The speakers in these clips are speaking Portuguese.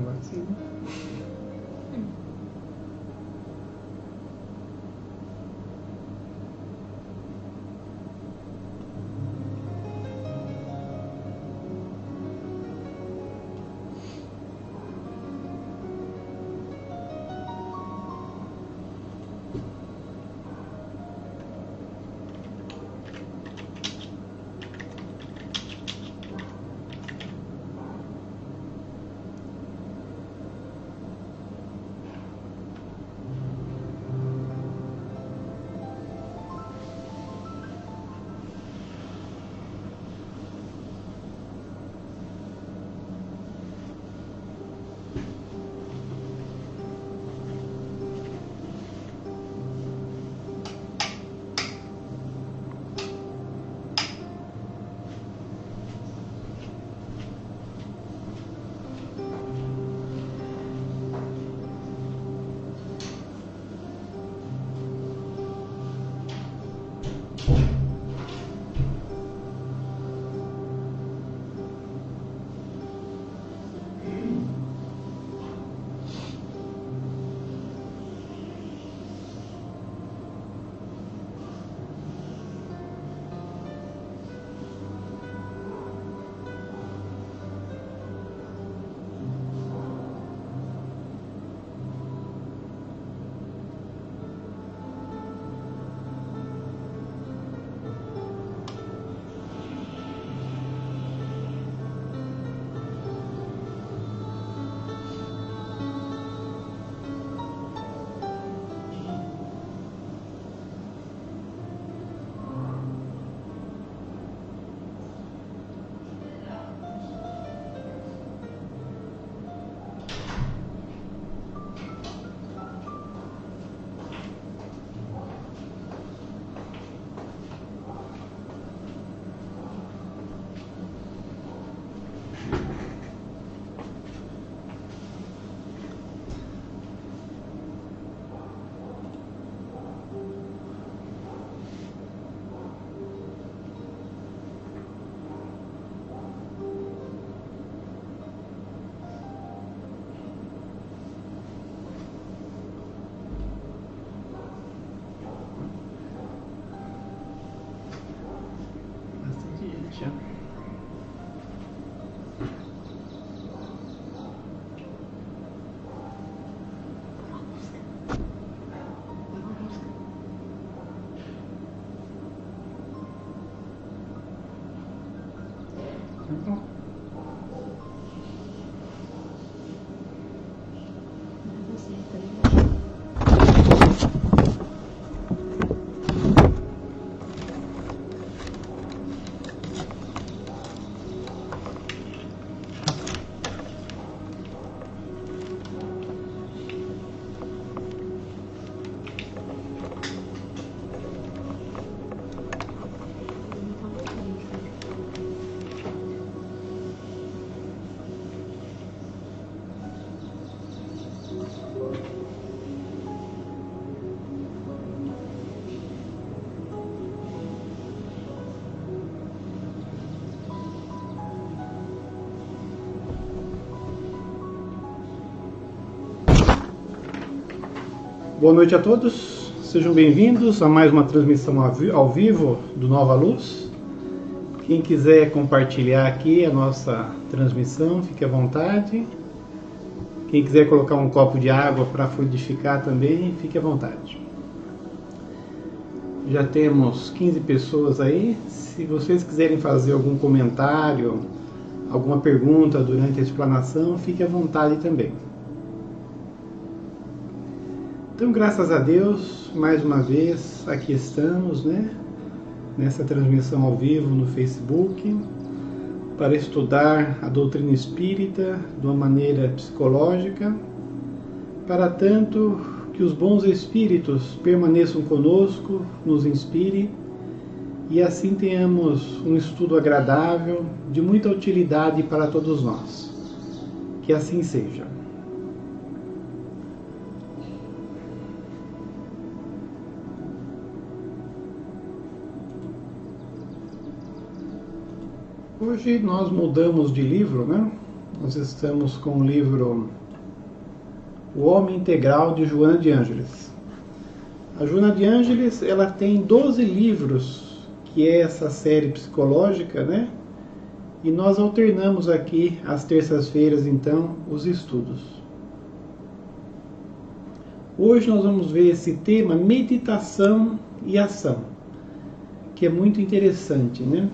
Assim. Boa noite a todos, sejam bem-vindos a mais uma transmissão ao vivo do Nova Luz. Quem quiser compartilhar aqui a nossa transmissão, fique à vontade. Quem quiser colocar um copo de água para fluidificar também, fique à vontade. Já temos 15 pessoas aí. Se vocês quiserem fazer algum comentário, alguma pergunta durante a explanação, fique à vontade também. Então, graças a Deus, mais uma vez, aqui estamos, né? Nessa transmissão ao vivo no Facebook, para estudar a doutrina espírita de uma maneira psicológica, para tanto que os bons espíritos permaneçam conosco, nos inspire, e assim tenhamos um estudo agradável, de muita utilidade para todos nós. Que assim seja. Hoje nós mudamos de livro, né? Nós estamos com o livro O Homem Integral, de Joana de Ângeles. A Joana de Ângeles, ela tem 12 livros, que é essa série psicológica, né? E nós alternamos aqui, às terças-feiras, então, os estudos. Hoje nós vamos ver esse tema, meditação e ação, que é muito interessante, né?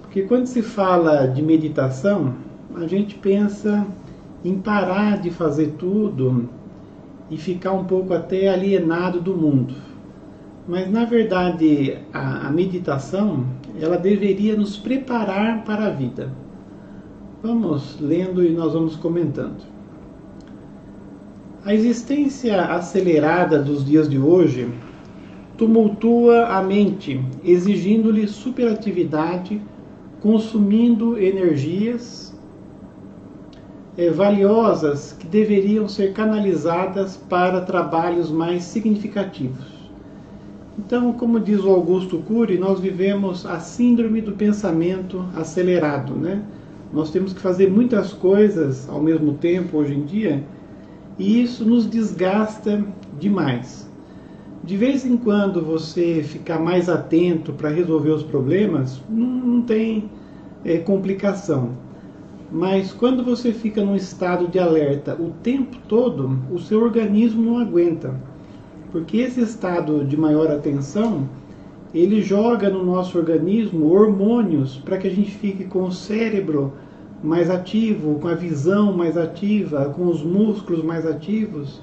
Porque quando se fala de meditação, a gente pensa em parar de fazer tudo e ficar um pouco até alienado do mundo. Mas, na verdade, a meditação, ela deveria nos preparar para a vida. Vamos lendo e nós vamos comentando. A existência acelerada dos dias de hoje tumultua a mente, exigindo-lhe superatividade, consumindo energias valiosas que deveriam ser canalizadas para trabalhos mais significativos. Então, como diz o Augusto Cury, nós vivemos a síndrome do pensamento acelerado, né? Nós temos que fazer muitas coisas ao mesmo tempo hoje em dia, e isso nos desgasta demais. De vez em quando você ficar mais atento para resolver os problemas, não tem complicação. Mas quando você fica num estado de alerta o tempo todo, o seu organismo não aguenta. Porque esse estado de maior atenção, ele joga no nosso organismo hormônios para que a gente fique com o cérebro mais ativo, com a visão mais ativa, com os músculos mais ativos.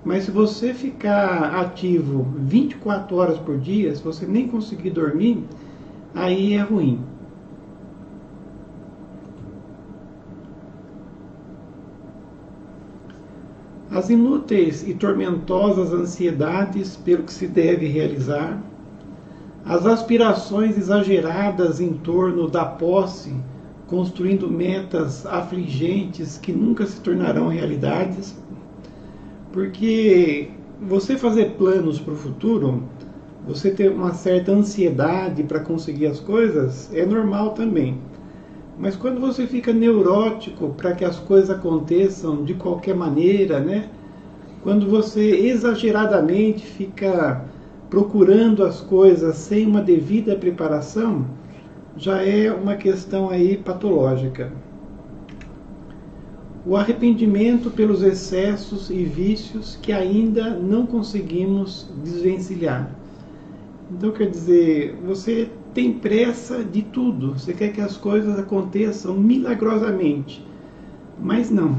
Mas se você ficar ativo 24 horas por dia, se você nem conseguir dormir, aí é ruim. As inúteis e tormentosas ansiedades pelo que se deve realizar, as aspirações exageradas em torno da posse, construindo metas afligentes que nunca se tornarão realidades, porque você fazer planos para o futuro, você ter uma certa ansiedade para conseguir as coisas, é normal também. Mas quando você fica neurótico para que as coisas aconteçam de qualquer maneira, né? Quando você exageradamente fica procurando as coisas sem uma devida preparação, já é uma questão aí patológica. O arrependimento pelos excessos e vícios que ainda não conseguimos desvencilhar. Então, quer dizer, você tem pressa de tudo, você quer que as coisas aconteçam milagrosamente, mas não.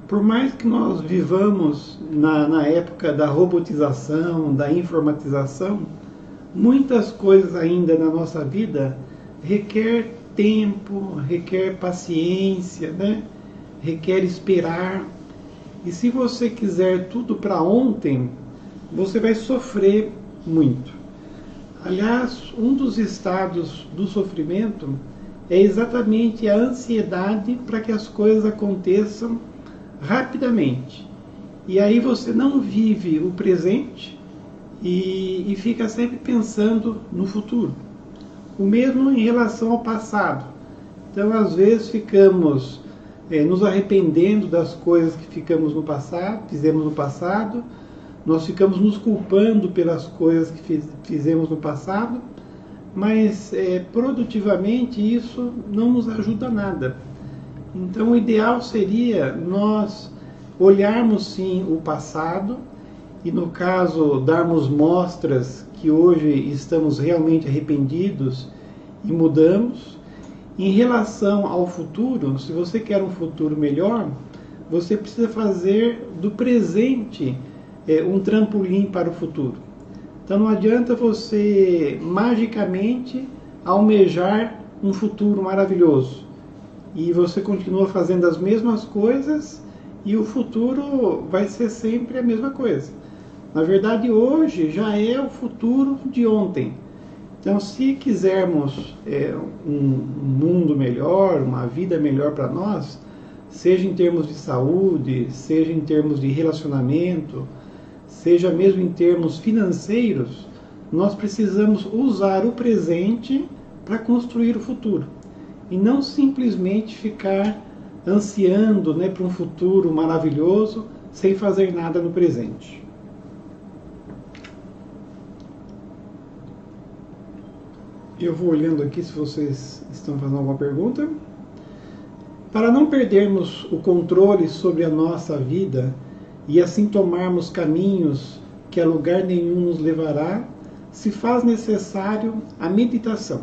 Por mais que nós vivamos na época da robotização, da informatização, muitas coisas ainda na nossa vida requer tempo, requer paciência, né? Requer esperar. E se você quiser tudo para ontem, você vai sofrer muito. Aliás, um dos estados do sofrimento é exatamente a ansiedade para que as coisas aconteçam rapidamente. E aí você não vive o presente e fica sempre pensando no futuro. O mesmo em relação ao passado. Então, às vezes, ficamos nos arrependendo das coisas que fizemos no passado, nós ficamos nos culpando pelas coisas que fizemos no passado, mas produtivamente isso não nos ajuda nada. Então o ideal seria nós olharmos sim o passado e, no caso, darmos mostras que hoje estamos realmente arrependidos e mudamos. Em relação ao futuro, se você quer um futuro melhor, você precisa fazer do presente um trampolim para o futuro. Então não adianta você magicamente almejar um futuro maravilhoso e você continua fazendo as mesmas coisas e o futuro vai ser sempre a mesma coisa. Na verdade, hoje já é o futuro de ontem. Então, se quisermos um mundo melhor, uma vida melhor para nós, seja em termos de saúde, seja em termos de relacionamento, seja mesmo em termos financeiros, nós precisamos usar o presente para construir o futuro. E não simplesmente ficar ansiando, né, para um futuro maravilhoso, sem fazer nada no presente. Eu vou olhando aqui se vocês estão fazendo alguma pergunta. Para não perdermos o controle sobre a nossa vida e assim tomarmos caminhos que a lugar nenhum nos levará, se faz necessário a meditação.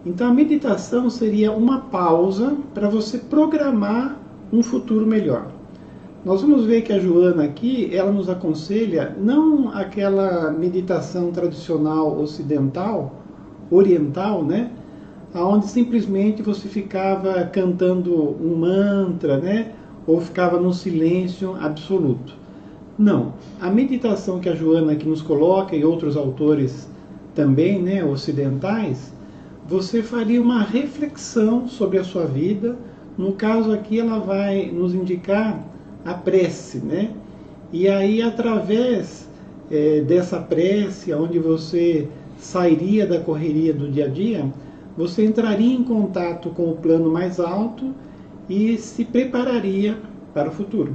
Então a meditação seria uma pausa para você programar um futuro melhor. Nós vamos ver que a Joana aqui, ela nos aconselha não aquela meditação tradicional ocidental, oriental, né? Onde simplesmente você ficava cantando um mantra, né? Ou ficava num silêncio absoluto. Não. A meditação que a Joana aqui nos coloca, e outros autores também, né, ocidentais, você faria uma reflexão sobre a sua vida. No caso aqui, ela vai nos indicar a prece, né? E aí, através dessa prece, onde você sairia da correria do dia a dia, você entraria em contato com o plano mais alto e se prepararia para o futuro.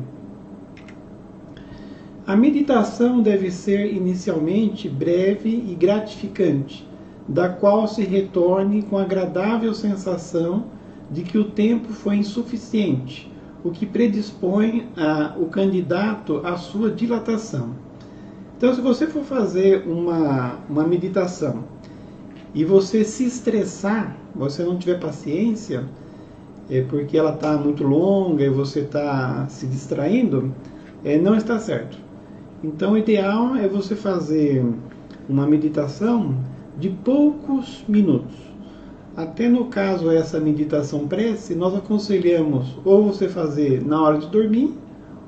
A meditação deve ser inicialmente breve e gratificante, da qual se retorne com a agradável sensação de que o tempo foi insuficiente, o que predispõe o candidato à sua dilatação. Então, se você for fazer uma meditação e você se estressar, você não tiver paciência, porque ela está muito longa e você está se distraindo, não está certo. Então, o ideal é você fazer uma meditação de poucos minutos. Até no caso, essa meditação prece, nós aconselhamos ou você fazer na hora de dormir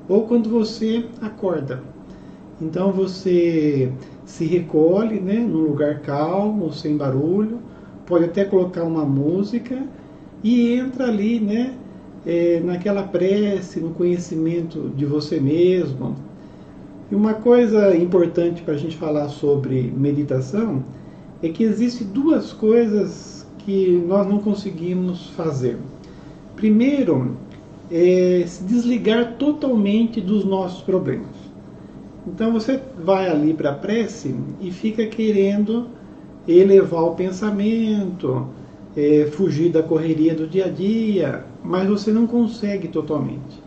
ou quando você acorda. Então você se recolhe, né, num lugar calmo, sem barulho, pode até colocar uma música e entra ali, né, naquela prece, no conhecimento de você mesmo. E uma coisa importante para a gente falar sobre meditação é que existem duas coisas que nós não conseguimos fazer. Primeiro, é se desligar totalmente dos nossos problemas. Então você vai ali para a prece e fica querendo elevar o pensamento, fugir da correria do dia a dia, mas você não consegue totalmente.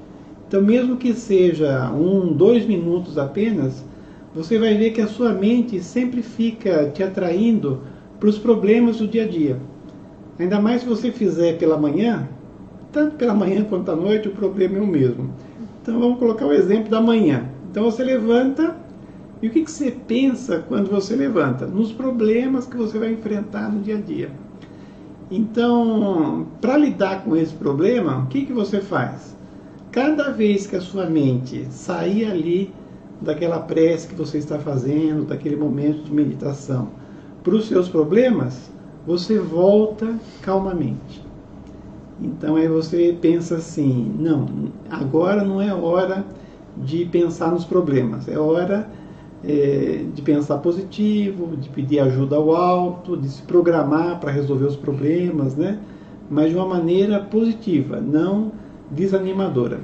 Então, mesmo que seja 1, 2 minutos apenas, você vai ver que a sua mente sempre fica te atraindo para os problemas do dia a dia. Ainda mais se você fizer pela manhã, tanto pela manhã quanto à noite, o problema é o mesmo. Então vamos colocar o exemplo da manhã. Então você levanta, e o que você pensa quando você levanta? Nos problemas que você vai enfrentar no dia a dia. Então, para lidar com esse problema, o que você faz? Cada vez que a sua mente sair ali daquela prece que você está fazendo, daquele momento de meditação, para os seus problemas, você volta calmamente. Então aí você pensa assim, não, agora não é hora de pensar nos problemas, é hora de pensar positivo, de pedir ajuda ao alto, de se programar para resolver os problemas, né? Mas de uma maneira positiva, não desanimadora.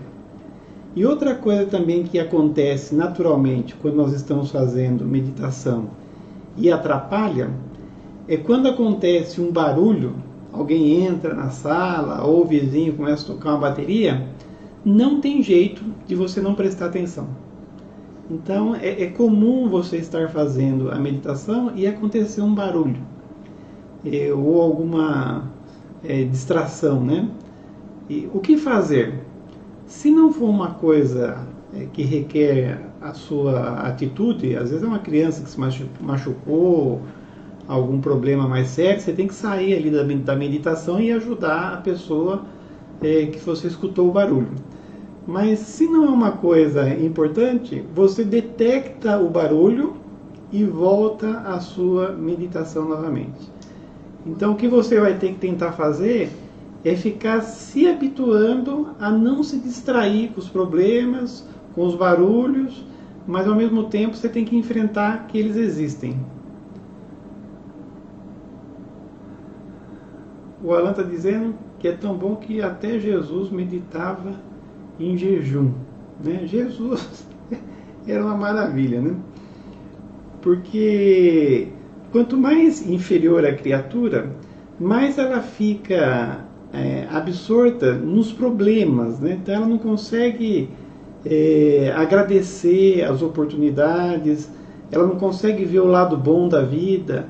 E outra coisa também que acontece naturalmente quando nós estamos fazendo meditação e atrapalha, é quando acontece um barulho, alguém entra na sala ou o vizinho começa a tocar uma bateria, não tem jeito de você não prestar atenção. Então é comum você estar fazendo a meditação e acontecer um barulho ou alguma distração, né? E o que fazer? Se não for uma coisa que requer a sua atitude, às vezes é uma criança que se machucou, algum problema mais sério, você tem que sair ali da meditação e ajudar a pessoa que você escutou o barulho. Mas se não é uma coisa importante, você detecta o barulho e volta à sua meditação novamente. Então o que você vai ter que tentar fazer é ficar se habituando a não se distrair com os problemas, com os barulhos, mas ao mesmo tempo você tem que enfrentar que eles existem. O Alan está dizendo que que é tão bom que até Jesus meditava em jejum, né? Jesus era uma maravilha, né? Porque quanto mais inferior a criatura, mais ela fica absorta nos problemas, né? Então ela não consegue agradecer as oportunidades, ela não consegue ver o lado bom da vida.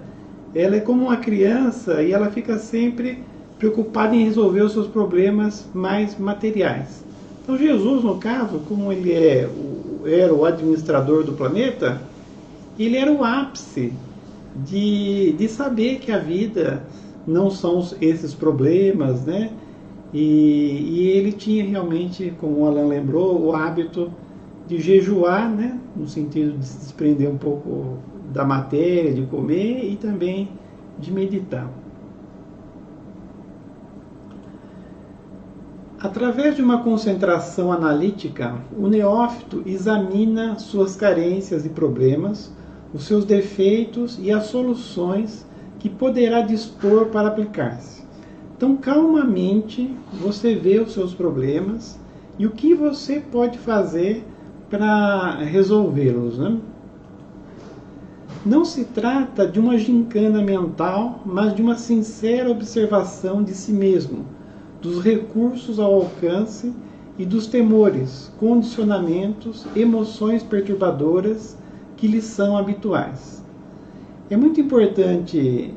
Ela é como uma criança e ela fica sempre preocupada em resolver os seus problemas mais materiais. Então Jesus, no caso, como ele era o administrador do planeta, ele era o ápice de saber que a vida não são esses problemas, né? E ele tinha realmente, como o Alan lembrou, o hábito de jejuar, né? No sentido de se desprender um pouco da matéria, de comer e também de meditar. Através de uma concentração analítica, o neófito examina suas carências e problemas, os seus defeitos e as soluções que poderá dispor para aplicar-se. Então, calmamente, você vê os seus problemas e o que você pode fazer para resolvê-los, né? Não se trata de uma gincana mental, mas de uma sincera observação de si mesmo, dos recursos ao alcance e dos temores, condicionamentos, emoções perturbadoras que lhes são habituais. É muito importante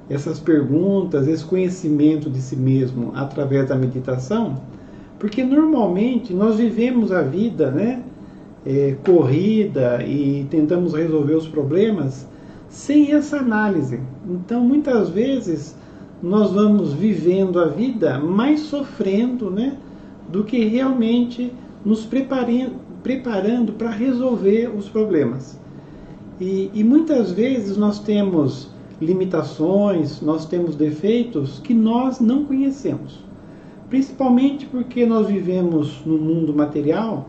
essas perguntas, esse conhecimento de si mesmo através da meditação, porque normalmente nós vivemos a vida, né, corrida e tentamos resolver os problemas sem essa análise. Então, muitas vezes, nós vamos vivendo a vida mais sofrendo, né, do que realmente nos preparando para resolver os problemas. E muitas vezes nós temos limitações, nós temos defeitos que nós não conhecemos. Principalmente porque nós vivemos no mundo material,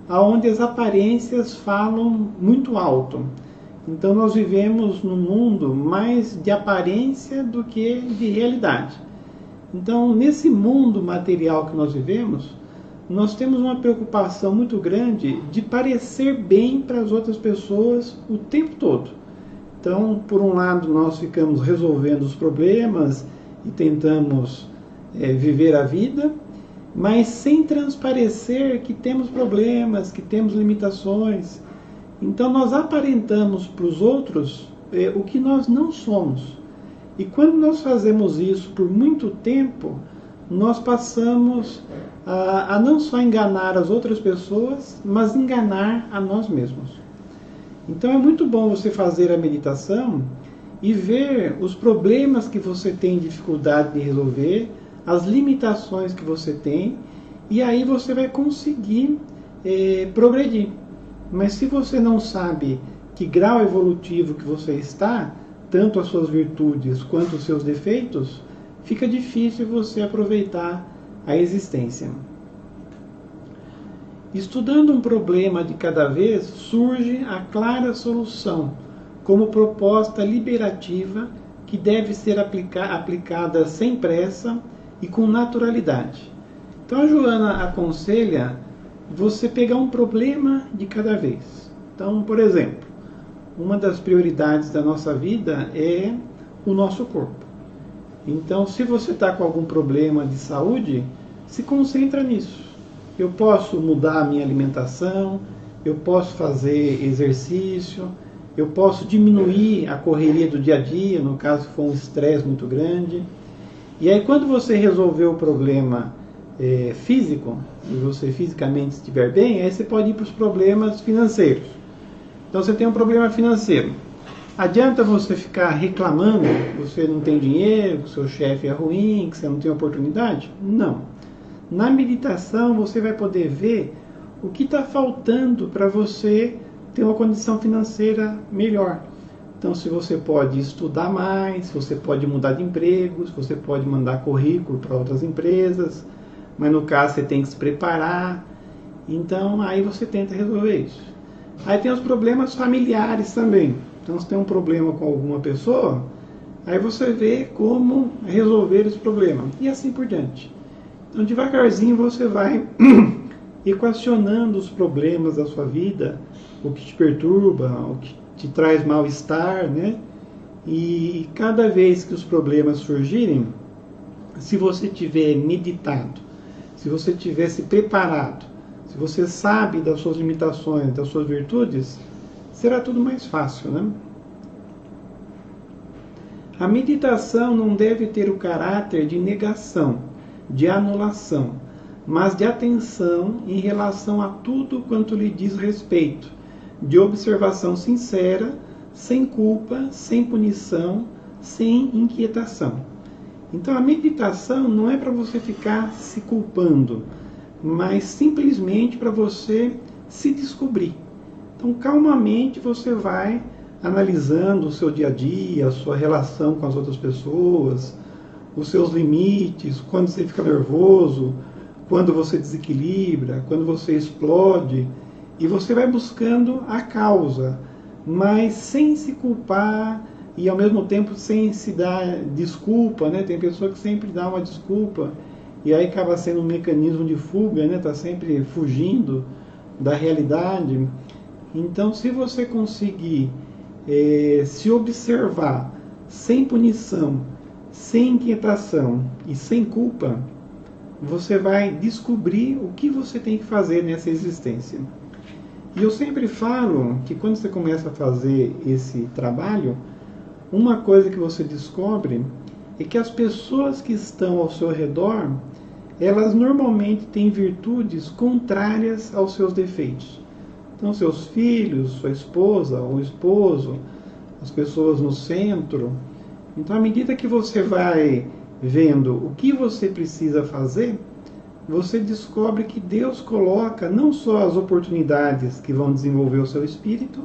onde as aparências falam muito alto. Então nós vivemos num mundo mais de aparência do que de realidade. Então, nesse mundo material que nós vivemos, nós temos uma preocupação muito grande de parecer bem para as outras pessoas o tempo todo. Então, por um lado, nós ficamos resolvendo os problemas e tentamos viver a vida, mas sem transparecer que temos problemas, que temos limitações. Então nós aparentamos para os outros o que nós não somos. E quando nós fazemos isso por muito tempo, nós passamos a não só enganar as outras pessoas, mas enganar a nós mesmos. Então é muito bom você fazer a meditação e ver os problemas que você tem dificuldade de resolver, as limitações que você tem, e aí você vai conseguir progredir. Mas se você não sabe que grau evolutivo que você está, tanto as suas virtudes quanto os seus defeitos, fica difícil você aproveitar a existência. Estudando um problema de cada vez, surge a clara solução, como proposta liberativa que deve ser aplicada sem pressa e com naturalidade. Então a Joana aconselha você pegar um problema de cada vez. Então, por exemplo, uma das prioridades da nossa vida é o nosso corpo. Então, se você está com algum problema de saúde, se concentra nisso. Eu posso mudar a minha alimentação, eu posso fazer exercício, eu posso diminuir a correria do dia a dia, no caso se for um estresse muito grande. E aí, quando você resolver o problema físico, e você fisicamente estiver bem, aí você pode ir para os problemas financeiros. Então você tem um problema financeiro. Adianta você ficar reclamando que você não tem dinheiro, que o seu chefe é ruim, que você não tem oportunidade? Não. Na meditação você vai poder ver o que está faltando para você ter uma condição financeira melhor. Então, se você pode estudar mais, você pode mudar de empregos, você pode mandar currículo para outras empresas, mas no caso você tem que se preparar. Então, aí você tenta resolver isso. Aí tem os problemas familiares também. Então, se tem um problema com alguma pessoa, Aí você vê como resolver esse problema e assim por diante. Então devagarzinho você vai equacionando os problemas da sua vida, o que te perturba, o que te traz mal-estar, né? E cada vez que os problemas surgirem, se você tiver meditado, se você tiver se preparado, se você sabe das suas limitações, das suas virtudes, será tudo mais fácil, né? A meditação não deve ter o caráter de negação, de anulação, mas de atenção em relação a tudo quanto lhe diz respeito, de observação sincera, sem culpa, sem punição, sem inquietação. Então a meditação não é para você ficar se culpando, mas simplesmente para você se descobrir. Então calmamente você vai analisando o seu dia a dia, a sua relação com as outras pessoas, os seus limites, quando você fica nervoso, quando você desequilibra, quando você explode, e você vai buscando a causa, mas sem se culpar e ao mesmo tempo sem se dar desculpa, né? Tem pessoa que sempre dá uma desculpa e aí acaba sendo um mecanismo de fuga, né? Tá sempre fugindo da realidade. Então, se você conseguir se observar sem punição, sem inquietação e sem culpa, você vai descobrir o que você tem que fazer nessa existência. E eu sempre falo que quando você começa a fazer esse trabalho, uma coisa que você descobre é que as pessoas que estão ao seu redor, elas normalmente têm virtudes contrárias aos seus defeitos. Então, seus filhos, sua esposa ou esposo, as pessoas no centro. Então, à medida que você vai vendo o que você precisa fazer, você descobre que Deus coloca não só as oportunidades que vão desenvolver o seu espírito,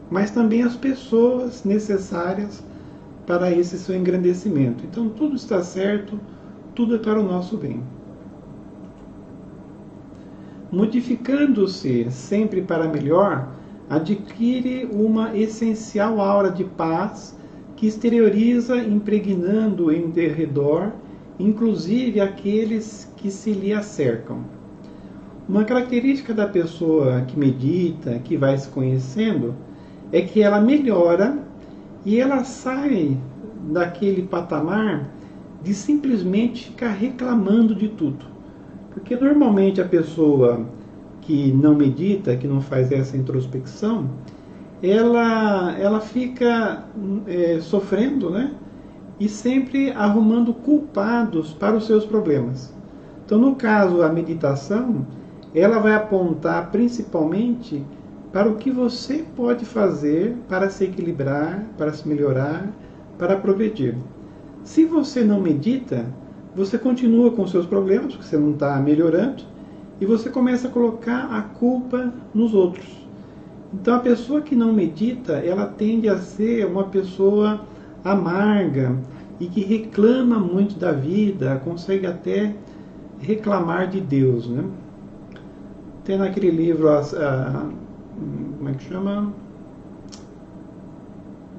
mas também as pessoas necessárias para esse seu engrandecimento. Então, tudo está certo, tudo é para o nosso bem. Modificando-se sempre para melhor, adquire uma essencial aura de paz que exterioriza impregnando em derredor, inclusive aqueles que se lhe acercam. Uma característica da pessoa que medita, que vai se conhecendo, é que ela melhora e ela sai daquele patamar de simplesmente ficar reclamando de tudo. Porque normalmente a pessoa que não medita, que não faz essa introspecção, ela fica sofrendo, né? E sempre arrumando culpados para os seus problemas. Então, no caso, a meditação, ela vai apontar principalmente para o que você pode fazer para se equilibrar, para se melhorar, para progredir. Se você não medita, você continua com seus problemas, porque você não está melhorando, e você começa a colocar a culpa nos outros. Então a pessoa que não medita, ela tende a ser uma pessoa amarga e que reclama muito da vida, consegue até reclamar de Deus, né? Tem naquele livro, como é que chama?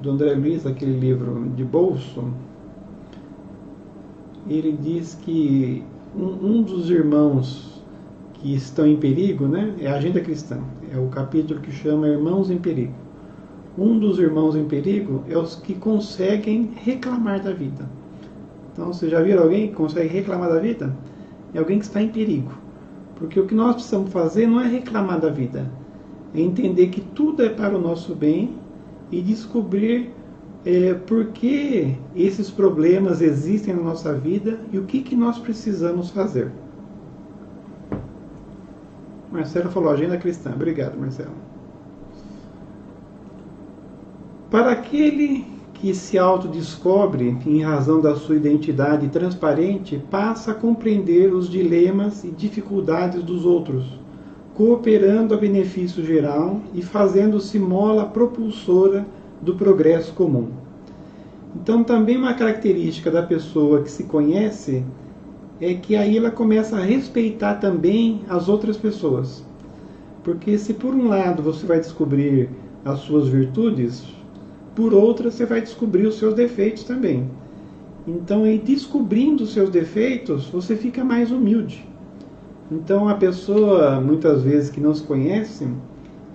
Do André Luiz, aquele livro de bolso, ele diz que um dos irmãos que estão em perigo, né, é a Agenda Cristã, é o capítulo que chama Irmãos em Perigo. Um dos irmãos em perigo é os que conseguem reclamar da vida. Então, vocês já viram alguém que consegue reclamar da vida? É alguém que está em perigo. Porque o que nós precisamos fazer não é reclamar da vida, é entender que tudo é para o nosso bem e descobrir por que esses problemas existem na nossa vida e o que nós precisamos fazer. Marcelo falou, Agenda Cristã. Obrigado, Marcelo. Para aquele que se autodescobre em razão da sua identidade transparente, passa a compreender os dilemas e dificuldades dos outros, cooperando a benefício geral e fazendo-se mola propulsora do progresso comum. Então, também uma característica da pessoa que se conhece é que aí ela começa a respeitar também as outras pessoas. Porque se por um lado você vai descobrir as suas virtudes, por outra você vai descobrir os seus defeitos também. Então, em descobrindo os seus defeitos, você fica mais humilde. Então, a pessoa, muitas vezes, que não se conhece,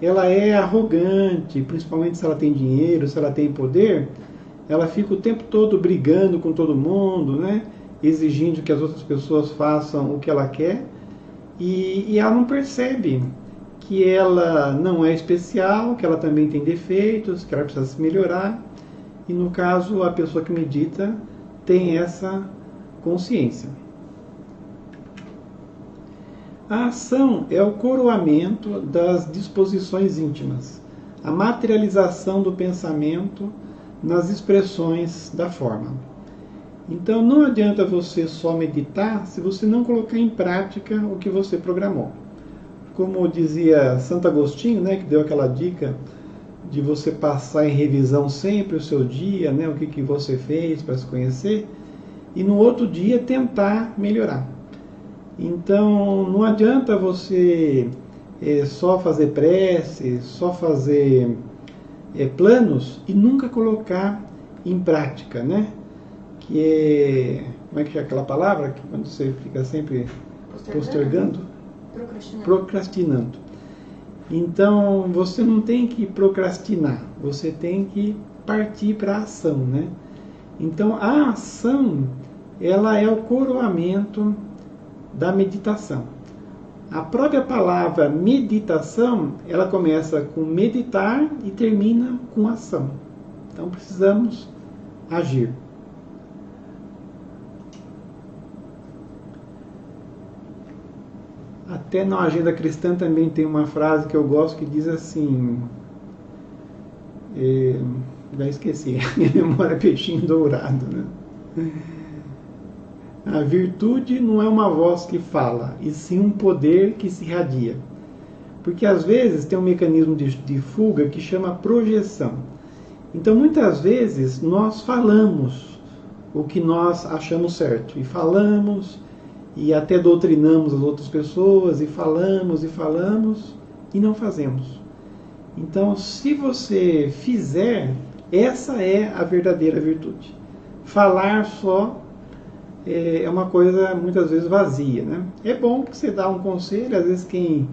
ela é arrogante, principalmente se ela tem dinheiro, se ela tem poder, ela fica o tempo todo brigando com todo mundo, né? Exigindo que as outras pessoas façam o que ela quer, e ela não percebe que ela não é especial, que ela também tem defeitos, que ela precisa se melhorar. E no caso, a pessoa que medita tem essa consciência. A ação é o coroamento das disposições íntimas, a materialização do pensamento nas expressões da forma. Então não adianta você só meditar se você não colocar em prática o que você programou. Como dizia Santo Agostinho, né, que deu aquela dica de você passar em revisão sempre o seu dia, né, o que você fez para se conhecer, e no outro dia tentar melhorar. Então não adianta você só fazer prece, só fazer planos e nunca colocar em prática, né? Que é, como é que é aquela palavra que quando você fica sempre postergando? Procrastinando. Então, você não tem que procrastinar, você tem que partir para a ação, né? Então, a ação, ela é o coroamento da meditação. A própria palavra meditação, ela começa com meditar e termina com ação. Então, precisamos agir. Até na agenda cristã também tem uma frase que eu gosto que diz assim, já esqueci, minha memória é peixinho dourado, né? A virtude não é uma voz que fala, e sim um poder que se irradia. Porque às vezes tem um mecanismo de fuga que chama projeção. Então muitas vezes nós falamos o que nós achamos certo, e falamos, e até doutrinamos as outras pessoas, e falamos, e não fazemos. Então, se você fizer, essa é a verdadeira virtude. Falar só é uma coisa muitas vezes vazia, né? É bom que você dá um conselho, às vezes quem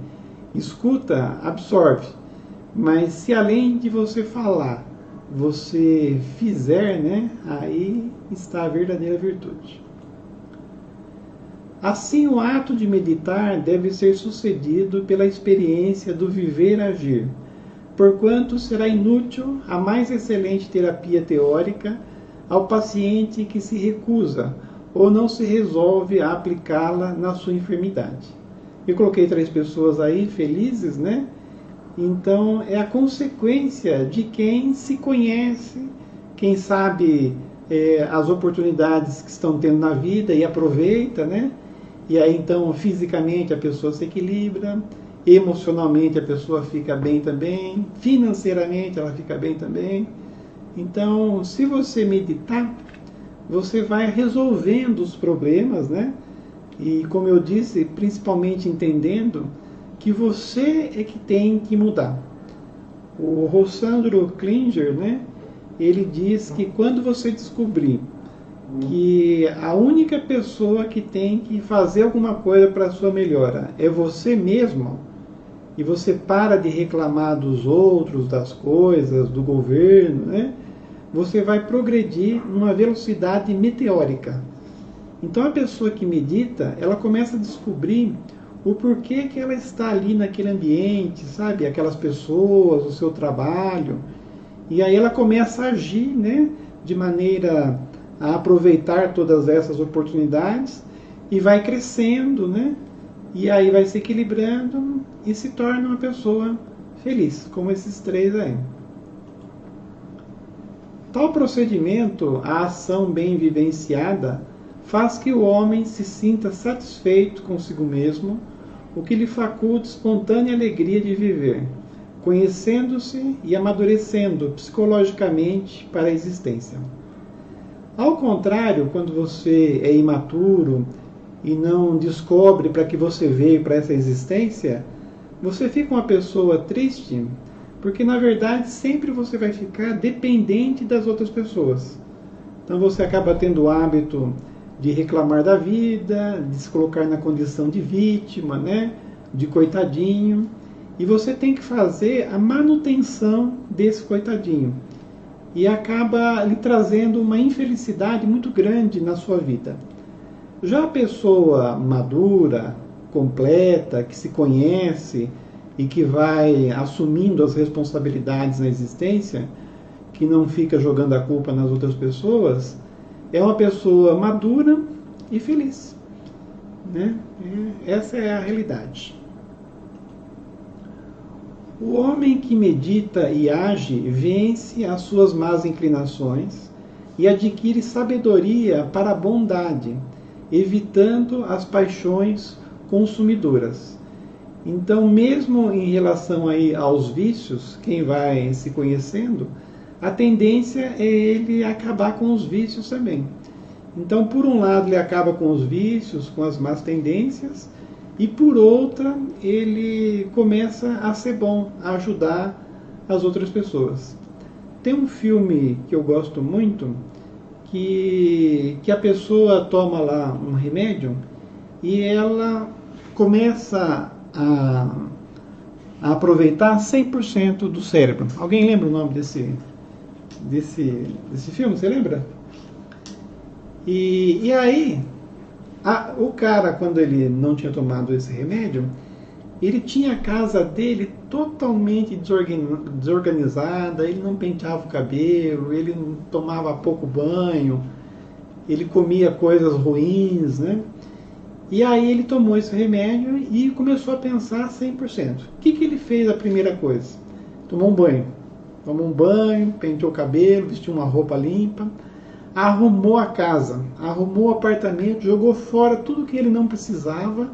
escuta absorve. Mas se além de você falar, você fizer, né? Aí está a verdadeira virtude. Assim, o ato de meditar deve ser sucedido pela experiência do viver-agir, porquanto será inútil a mais excelente terapia teórica ao paciente que se recusa ou não se resolve a aplicá-la na sua enfermidade. Eu coloquei 3 pessoas aí felizes, né? Então, é a consequência de quem se conhece, quem sabe as oportunidades que estão tendo na vida e aproveita, né? E aí, então, fisicamente a pessoa se equilibra, emocionalmente a pessoa fica bem também, financeiramente ela fica bem também. Então, se você meditar, você vai resolvendo os problemas, né? E, como eu disse, principalmente entendendo que você é que tem que mudar. O Rossandro Klinger, né? Ele diz que quando você descobrir que a única pessoa que tem que fazer alguma coisa para a sua melhora é você mesmo, e você para de reclamar dos outros, das coisas, do governo, né? Você vai progredir numa velocidade meteórica. Então a pessoa que medita, ela começa a descobrir o porquê que ela está ali naquele ambiente, sabe? Aquelas pessoas, o seu trabalho. E aí ela começa a agir, né? De maneira a aproveitar todas essas oportunidades e vai crescendo, né? E aí vai se equilibrando e se torna uma pessoa feliz, como esses 3 aí. Tal procedimento, a ação bem vivenciada, faz que o homem se sinta satisfeito consigo mesmo, o que lhe faculta espontânea alegria de viver, conhecendo-se e amadurecendo psicologicamente para a existência. Ao contrário, quando você é imaturo e não descobre para que você veio para essa existência, você fica uma pessoa triste, Porque, na verdade, sempre você vai ficar dependente das outras pessoas. Então você acaba tendo o hábito de reclamar da vida, de se colocar na condição de vítima, né? De coitadinho. E você tem que fazer a manutenção desse coitadinho. E acaba lhe trazendo uma infelicidade muito grande na sua vida. Já a pessoa madura, completa, que se conhece e que vai assumindo as responsabilidades na existência, que não fica jogando a culpa nas outras pessoas, é uma pessoa madura e feliz, né? Essa é a realidade. O homem que medita e age vence as suas más inclinações e adquire sabedoria para a bondade, evitando as paixões consumidoras. Então, mesmo em relação aí aos vícios, quem vai se conhecendo, a tendência é ele acabar com os vícios também. Então, por um lado, ele acaba com os vícios, com as más tendências, e por outra, ele começa a ser bom, a ajudar as outras pessoas. Tem um filme que eu gosto muito, que a pessoa toma lá um remédio e ela começa a aproveitar 100% do cérebro. Alguém lembra o nome desse filme? Você lembra? E aí, o cara, quando ele não tinha tomado esse remédio, ele tinha a casa dele totalmente desorganizada, ele não penteava o cabelo, ele tomava pouco banho, ele comia coisas ruins, né? E aí ele tomou esse remédio e começou a pensar 100%. O que ele fez a primeira coisa? Tomou um banho, penteou o cabelo, vestiu uma roupa limpa, arrumou a casa, arrumou o apartamento, jogou fora tudo que ele não precisava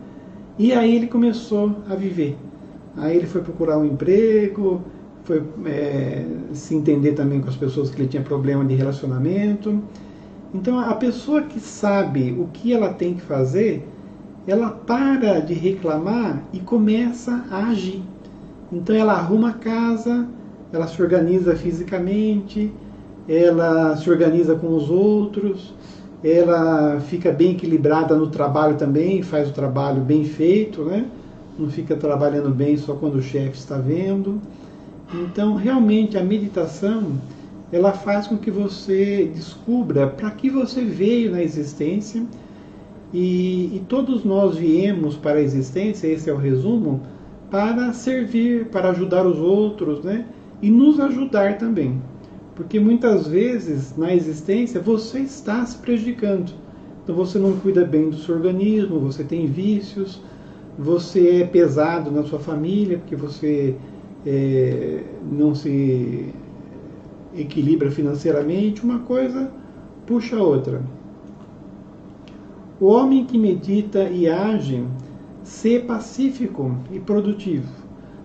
e aí ele começou a viver. Aí ele foi procurar um emprego, foi se entender também com as pessoas que ele tinha problema de relacionamento. Então a pessoa que sabe o que ela tem que fazer, ela para de reclamar e começa a agir. Então ela arruma a casa, ela se organiza fisicamente, ela se organiza com os outros, ela fica bem equilibrada no trabalho também, faz o trabalho bem feito, né? Não fica trabalhando bem só quando o chefe está vendo. Então, realmente, a meditação, ela faz com que você descubra para que você veio na existência. E todos nós viemos para a existência, esse é o resumo, para servir, para ajudar os outros, né? E nos ajudar também. Porque muitas vezes, na existência, você está se prejudicando. Então você não cuida bem do seu organismo, você tem vícios, você é pesado na sua família, porque você não se equilibra financeiramente, uma coisa puxa a outra. O homem que medita e age, ser pacífico e produtivo,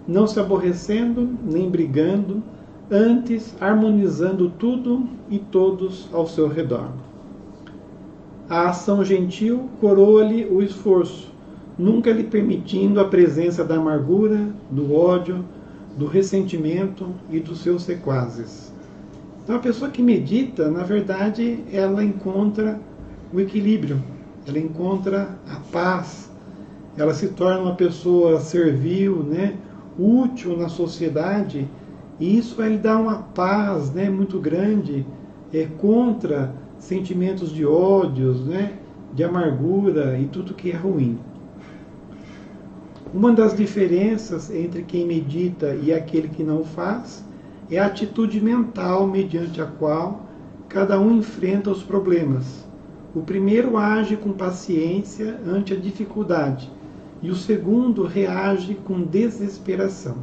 não se aborrecendo nem brigando, antes harmonizando tudo e todos ao seu redor. A ação gentil coroa-lhe o esforço, nunca lhe permitindo a presença da amargura, do ódio, do ressentimento e dos seus sequazes. Então a pessoa que medita, na verdade, ela encontra o equilíbrio, ela encontra a paz, ela se torna uma pessoa servil, né, útil na sociedade, e isso vai lhe dar uma paz, né, muito grande, contra sentimentos de ódios, né, de amargura e tudo que é ruim. Uma das diferenças entre quem medita e aquele que não faz é a atitude mental mediante a qual cada um enfrenta os problemas. O primeiro age com paciência ante a dificuldade e o segundo reage com desesperação.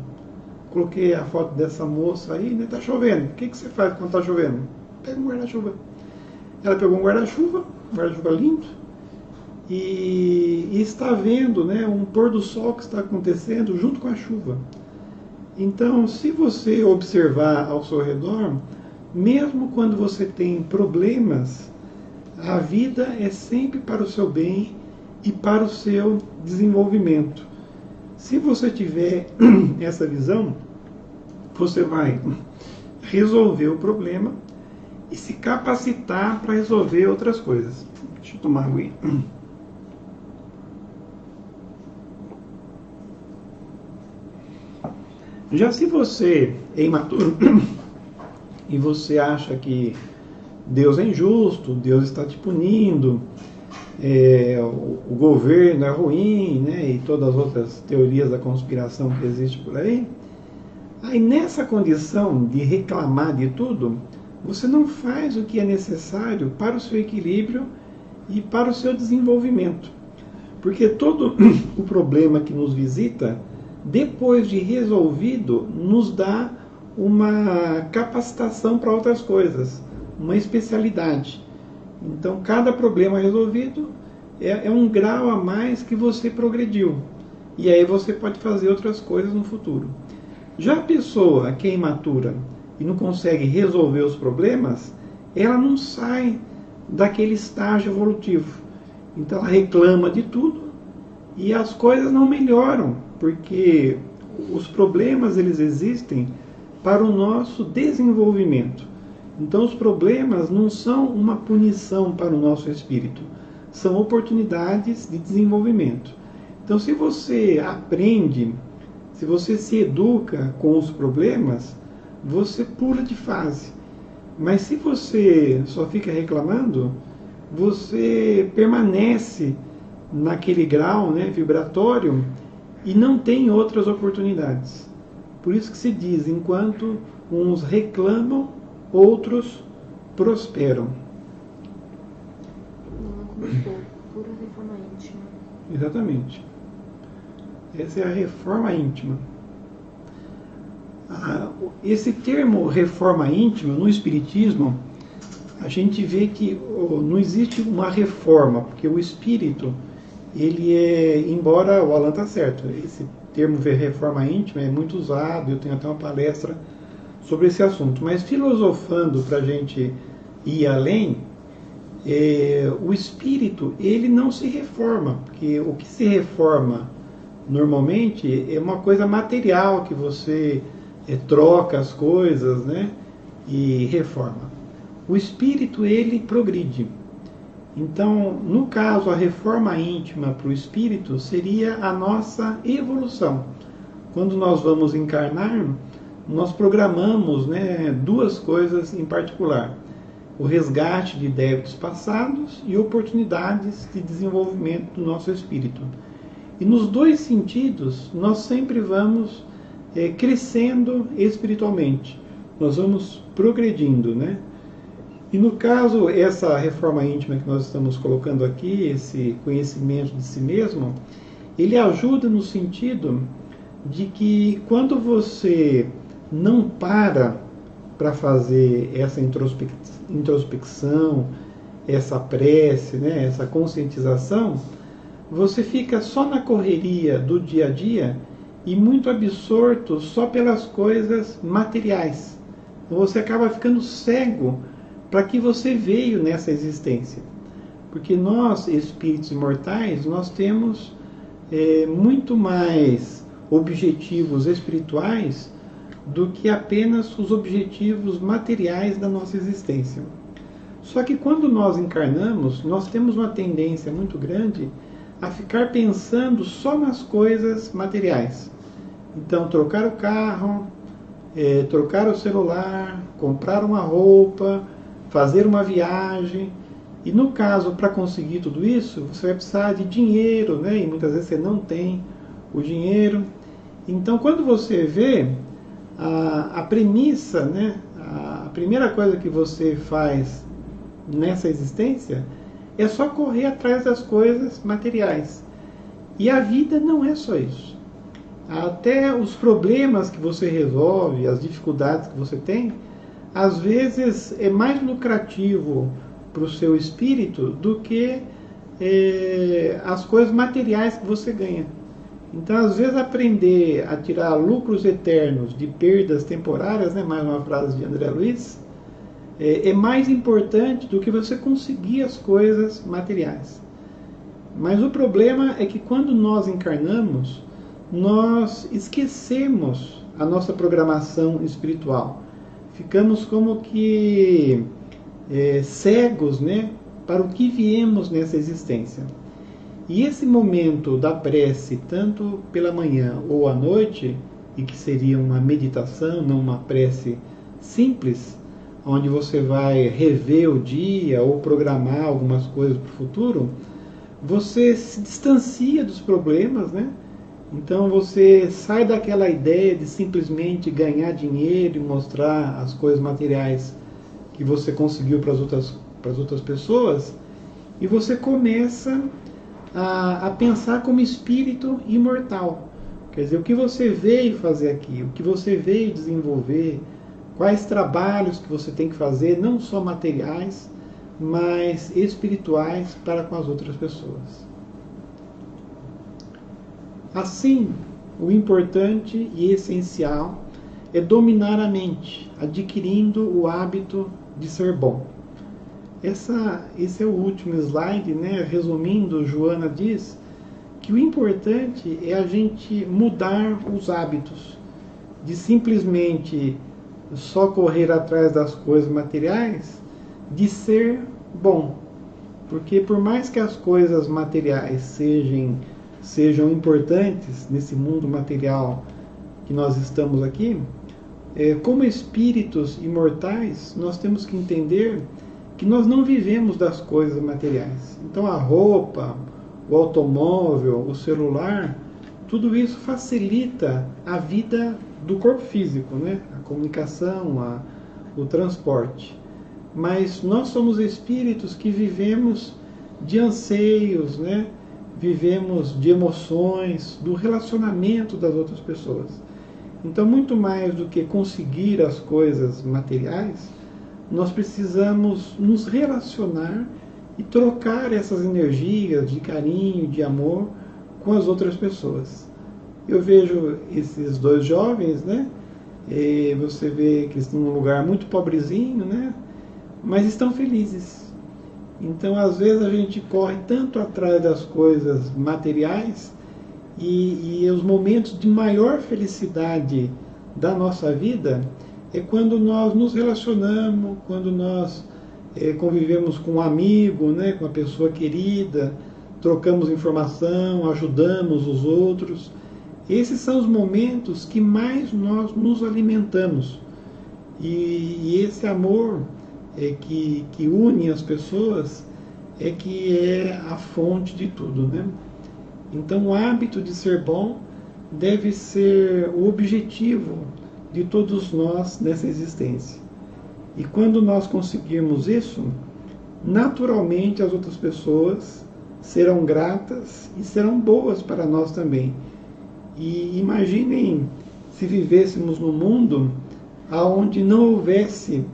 Coloquei a foto dessa moça aí, né? Tá chovendo. O que você faz quando tá chovendo? Pega um guarda-chuva. Ela pegou um guarda-chuva lindo, e está vendo, né, um pôr do sol que está acontecendo junto com a chuva. Então, se você observar ao seu redor, mesmo quando você tem problemas, a vida é sempre para o seu bem e para o seu desenvolvimento. Se você tiver essa visão, você vai resolver o problema e se capacitar para resolver outras coisas. Deixa eu tomar água aí. Já se você é imaturo e você acha que Deus é injusto, Deus está te punindo, o governo é ruim, né, e todas as outras teorias da conspiração que existem por aí, aí nessa condição de reclamar de tudo, você não faz o que é necessário para o seu equilíbrio e para o seu desenvolvimento. Porque todo o problema que nos visita, depois de resolvido, nos dá uma capacitação para outras coisas, uma especialidade. Então, cada problema resolvido é um grau a mais que você progrediu. E aí você pode fazer outras coisas no futuro. Já a pessoa que é imatura e não consegue resolver os problemas, ela não sai daquele estágio evolutivo. Então ela reclama de tudo e as coisas não melhoram, porque os problemas eles existem para o nosso desenvolvimento. Então os problemas não são uma punição para o nosso espírito, são oportunidades de desenvolvimento. Então se você aprende, se você se educa com os problemas, você pula de fase. Mas se você só fica reclamando, você permanece naquele grau, né, vibratório e não tem outras oportunidades. Por isso que se diz, enquanto uns reclamam, outros prosperam. Não começou, pura reforma íntima. Exatamente. Essa é a reforma íntima. Esse termo reforma íntima, no Espiritismo, a gente vê que não existe uma reforma, porque o Espírito, ele embora o Alan está certo, esse termo reforma íntima é muito usado, eu tenho até uma palestra sobre esse assunto, mas filosofando para a gente ir além, o Espírito, ele não se reforma, porque o que se reforma normalmente é uma coisa material, que você troca as coisas, né, e reforma. O espírito, ele progride. Então, no caso, a reforma íntima para o espírito seria a nossa evolução. Quando nós vamos encarnar, nós programamos, né, duas coisas em particular: o resgate de débitos passados e oportunidades de desenvolvimento do nosso espírito. E nos dois sentidos, nós sempre vamos crescendo espiritualmente, nós vamos progredindo, né? E no caso, essa reforma íntima que nós estamos colocando aqui, esse conhecimento de si mesmo, ele ajuda no sentido de que quando você não para fazer essa introspecção, essa prece, né, essa conscientização, você fica só na correria do dia a dia e muito absorto só pelas coisas materiais. Você acaba ficando cego para que você veio nessa existência. Porque nós, espíritos imortais, nós temos muito mais objetivos espirituais do que apenas os objetivos materiais da nossa existência. Só que quando nós encarnamos, nós temos uma tendência muito grande a ficar pensando só nas coisas materiais. Então, trocar o carro, trocar o celular, comprar uma roupa, fazer uma viagem. E no caso, para conseguir tudo isso, você vai precisar de dinheiro, né? E muitas vezes você não tem o dinheiro. Então, quando você vê a premissa, né? A primeira coisa que você faz nessa existência é só correr atrás das coisas materiais. E a vida não é só isso. Até os problemas que você resolve, as dificuldades que você tem, às vezes é mais lucrativo para o seu espírito do que as coisas materiais que você ganha. Então, às vezes, aprender a tirar lucros eternos de perdas temporárias, né, mais uma frase de André Luiz, é mais importante do que você conseguir as coisas materiais. Mas o problema é que quando nós encarnamos, nós esquecemos a nossa programação espiritual. Ficamos como que cegos, né, para o que viemos nessa existência. E esse momento da prece, tanto pela manhã ou à noite, e que seria uma meditação, não uma prece simples, onde você vai rever o dia ou programar algumas coisas para o futuro, você se distancia dos problemas, né? Então você sai daquela ideia de simplesmente ganhar dinheiro e mostrar as coisas materiais que você conseguiu para as outras pessoas, e você começa a pensar como espírito imortal. Quer dizer, o que você veio fazer aqui, o que você veio desenvolver, quais trabalhos que você tem que fazer, não só materiais, mas espirituais para com as outras pessoas. Assim, o importante e essencial é dominar a mente, adquirindo o hábito de ser bom. Esse é o último slide, né? Resumindo, Joana diz que o importante é a gente mudar os hábitos, de simplesmente só correr atrás das coisas materiais, de ser bom. Porque por mais que as coisas materiais sejam importantes nesse mundo material que nós estamos aqui, como espíritos imortais, nós temos que entender que nós não vivemos das coisas materiais. Então a roupa, o automóvel, o celular, tudo isso facilita a vida do corpo físico, né? A comunicação, o transporte. Mas nós somos espíritos que vivemos de anseios, né? Vivemos de emoções, do relacionamento das outras pessoas. Então, muito mais do que conseguir as coisas materiais, nós precisamos nos relacionar e trocar essas energias de carinho, de amor com as outras pessoas. Eu vejo esses dois jovens, né? E você vê que eles estão num lugar muito pobrezinho, né? Mas estão felizes. Então, às vezes, a gente corre tanto atrás das coisas materiais e os momentos de maior felicidade da nossa vida é quando nós nos relacionamos, quando nós convivemos com um amigo, né, com uma pessoa querida, trocamos informação, ajudamos os outros. Esses são os momentos que mais nós nos alimentamos. E esse amor que une as pessoas que é a fonte de tudo, né? Então o hábito de ser bom deve ser o objetivo de todos nós nessa existência. E quando nós conseguirmos isso, naturalmente as outras pessoas serão gratas e serão boas para nós também. E imaginem se vivêssemos num mundo onde não houvesse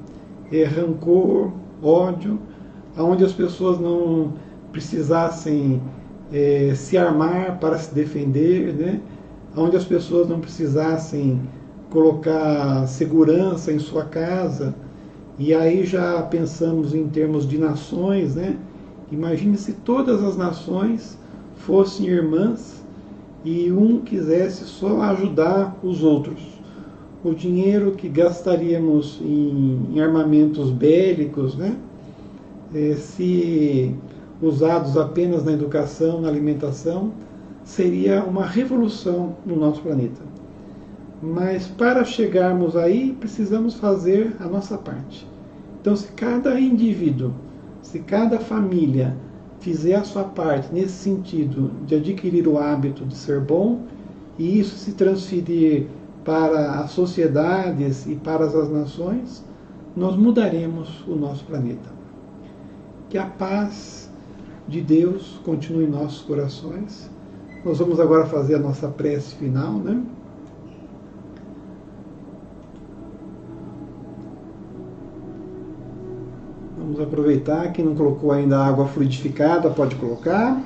rancor, ódio, onde as pessoas não precisassem se armar para se defender, né? Onde as pessoas não precisassem colocar segurança em sua casa. E aí já pensamos em termos de nações, né? Imagine se todas as nações fossem irmãs e um quisesse só ajudar os outros. O dinheiro que gastaríamos em armamentos bélicos, né? Se usados apenas na educação, na alimentação, seria uma revolução no nosso planeta. Mas para chegarmos aí, precisamos fazer a nossa parte. Então, se cada indivíduo, se cada família fizer a sua parte nesse sentido de adquirir o hábito de ser bom, e isso se transferir para as sociedades e para as nações, nós mudaremos o nosso planeta. Que a paz de Deus continue em nossos corações. Nós vamos agora fazer a nossa prece final, né? Vamos aproveitar, quem não colocou ainda água fluidificada, pode colocar.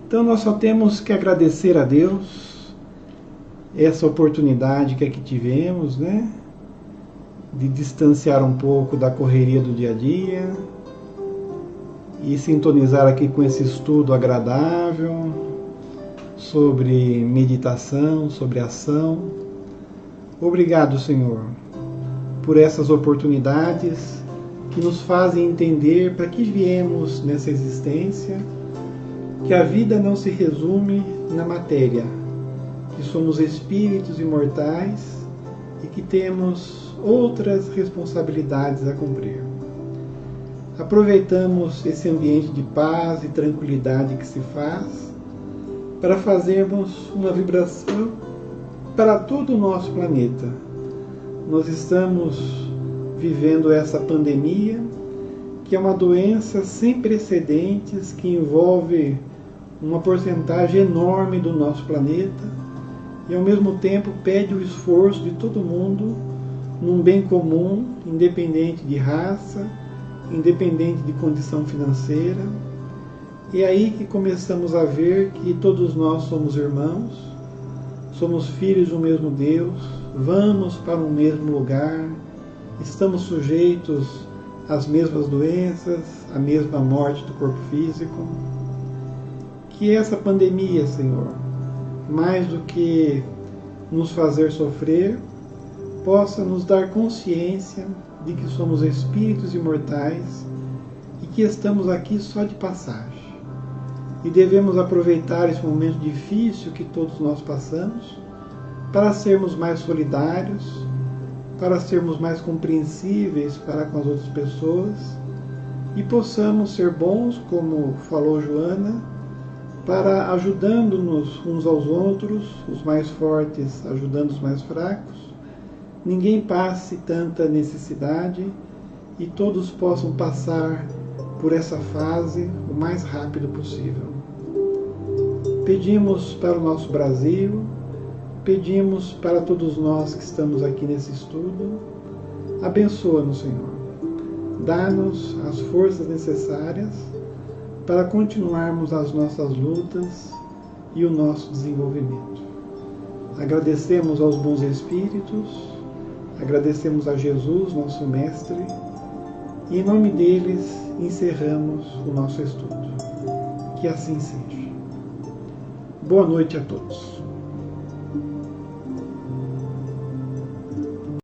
Então nós só temos que agradecer a Deus essa oportunidade que aqui tivemos, né? De distanciar um pouco da correria do dia a dia e sintonizar aqui com esse estudo agradável, sobre meditação, sobre ação. Obrigado, Senhor, por essas oportunidades que nos fazem entender para que viemos nessa existência, que a vida não se resume na matéria, que somos espíritos imortais e que temos outras responsabilidades a cumprir. Aproveitamos esse ambiente de paz e tranquilidade que se faz para fazermos uma vibração para todo o nosso planeta. Nós estamos vivendo essa pandemia, que é uma doença sem precedentes, que envolve uma porcentagem enorme do nosso planeta e ao mesmo tempo pede o esforço de todo mundo num bem comum, independente de raça, independente de condição financeira. E é aí que começamos a ver que todos nós somos irmãos, somos filhos do mesmo Deus, vamos para o mesmo lugar, estamos sujeitos às mesmas doenças, à mesma morte do corpo físico. Que essa pandemia, Senhor, mais do que nos fazer sofrer, possa nos dar consciência de que somos espíritos imortais e que estamos aqui só de passagem. E devemos aproveitar esse momento difícil que todos nós passamos para sermos mais solidários, para sermos mais compreensíveis para com as outras pessoas e possamos ser bons, como falou Joana, para ajudando-nos uns aos outros, os mais fortes ajudando os mais fracos, ninguém passe tanta necessidade e todos possam passar por essa fase o mais rápido possível. Pedimos para o nosso Brasil, pedimos para todos nós que estamos aqui nesse estudo, abençoa-nos, Senhor. Dá-nos as forças necessárias para continuarmos as nossas lutas e o nosso desenvolvimento. Agradecemos aos bons espíritos, agradecemos a Jesus, nosso Mestre, e em nome deles encerramos o nosso estudo. Que assim seja. Boa noite a todos.